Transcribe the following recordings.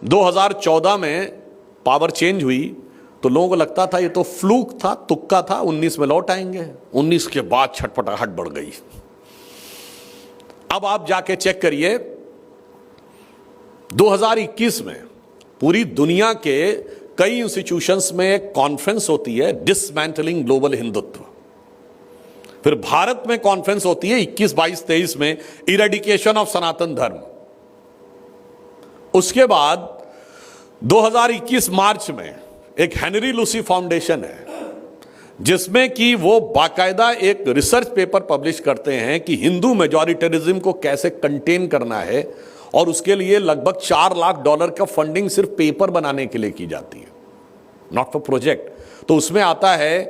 2014 में power change हुई तो लोगों को लगता था ये तो फ्लूक था, तुक्का था, 19 में लौट आएंगे। 19 के बाद छटपटाहट बढ़ गई। अब आप जाके चेक करिए, 2021 में पूरी दुनिया के कई इंस्टीट्यूशंस में एक कॉन्फ्रेंस होती है, डिसमेंटलिंग ग्लोबल हिंदुत्व। फिर भारत में कॉन्फ्रेंस होती है 21, 22, 23 में, इरेडिकेशन ऑफ सनातन धर्म। उसके बाद 2021 मार्च में एक हेनरी लूसी फाउंडेशन है, जिसमें कि वो बाकायदा एक रिसर्च पेपर पब्लिश करते हैं कि हिंदू मेजॉरिटेरिज्म को कैसे कंटेन करना है, और उसके लिए लगभग $4 लाख का फंडिंग सिर्फ पेपर बनाने के लिए की जाती है, नॉट फॉर प्रोजेक्ट। तो उसमें आता है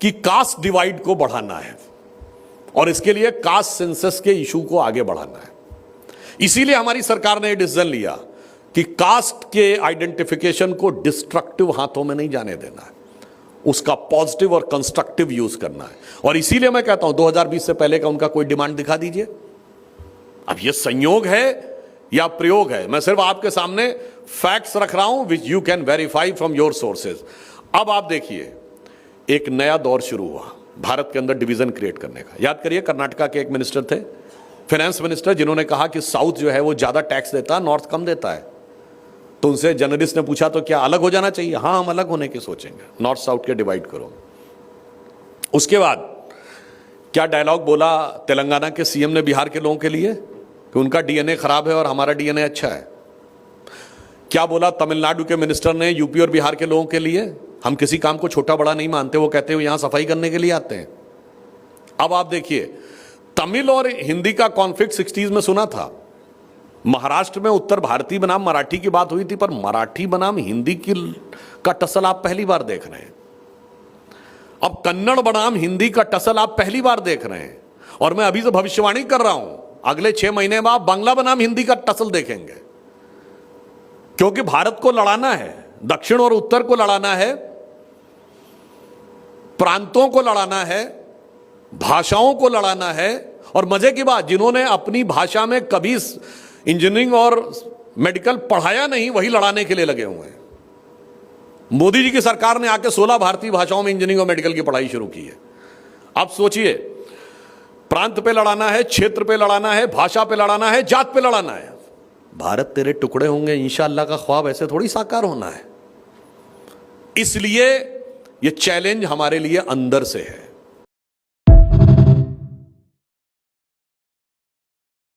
कि कास्ट डिवाइड को बढ़ाना है और इसके लिए कास्ट सेंसस के इशू को आगे बढ़ाना है। इसीलिए हमारी सरकार ने डिसीजन लिया कि कास्ट के आइडेंटिफिकेशन को डिस्ट्रक्टिव हाथों में नहीं जाने देना है, उसका पॉजिटिव और कंस्ट्रक्टिव यूज करना है। और इसीलिए मैं कहता हूं 2020 से पहले का उनका कोई डिमांड दिखा दीजिए। अब यह संयोग है या प्रयोग है, मैं सिर्फ आपके सामने फैक्ट्स रख रहा हूं which you can verify from your sources. अब आप देखिए, एक नया दौर शुरू हुआ भारत के अंदर डिवीजन क्रिएट करने का। याद करिए, कर्नाटका के एक मिनिस्टर थे, फाइनेंस मिनिस्टर, जिन्होंने कहा कि साउथ जो है वो ज्यादा टैक्स देता है, नॉर्थ कम देता है। तो उनसे जर्नलिस्ट ने पूछा तो क्या अलग हो जाना चाहिए? हाँ, हम अलग होने की सोचेंगे, नॉर्थ साउथ के डिवाइड करो। उसके बाद क्या डायलॉग बोला तेलंगाना के सीएम ने बिहार के लोगों के लिए कि उनका डीएनए खराब है और हमारा डीएनए अच्छा है? क्या बोला तमिलनाडु के मिनिस्टर ने यूपी और बिहार के लोगों के लिए? हम किसी काम को छोटा बड़ा नहीं मानते, वो कहते हैं यहां सफाई करने के लिए आते हैं। अब आप देखिए, तमिल और हिंदी का कॉन्फ्लिक्ट 60s में सुना था। महाराष्ट्र में उत्तर भारतीय बनाम मराठी की बात हुई थी, पर मराठी बनाम हिंदी का टसल आप पहली बार देख रहे हैं। अब कन्नड़ बनाम हिंदी का टसल आप पहली बार देख रहे हैं। और मैं अभी से भविष्यवाणी कर रहा हूं, अगले 6 महीने में आप बांग्ला बनाम हिंदी का टसल देखेंगे, क्योंकि भारत को लड़ाना है, दक्षिण और उत्तर को लड़ाना है, प्रांतों को लड़ाना है, भाषाओं को लड़ाना है। और मजे की बात, जिन्होंने अपनी भाषा में कभी इंजीनियरिंग और मेडिकल पढ़ाया नहीं, वही लड़ाने के लिए लगे हुए हैं। मोदी जी की सरकार ने आके 16 भारतीय भाषाओं में इंजीनियरिंग और मेडिकल की पढ़ाई शुरू की है। अब सोचिए, प्रांत पे लड़ाना है, क्षेत्र पे लड़ाना है, भाषा पे लड़ाना है, जात पे लड़ाना है। भारत तेरे टुकड़े होंगे इंशाअल्लाह का ख्वाब ऐसे थोड़ी साकार होना है। इसलिए यह चैलेंज हमारे लिए अंदर से है।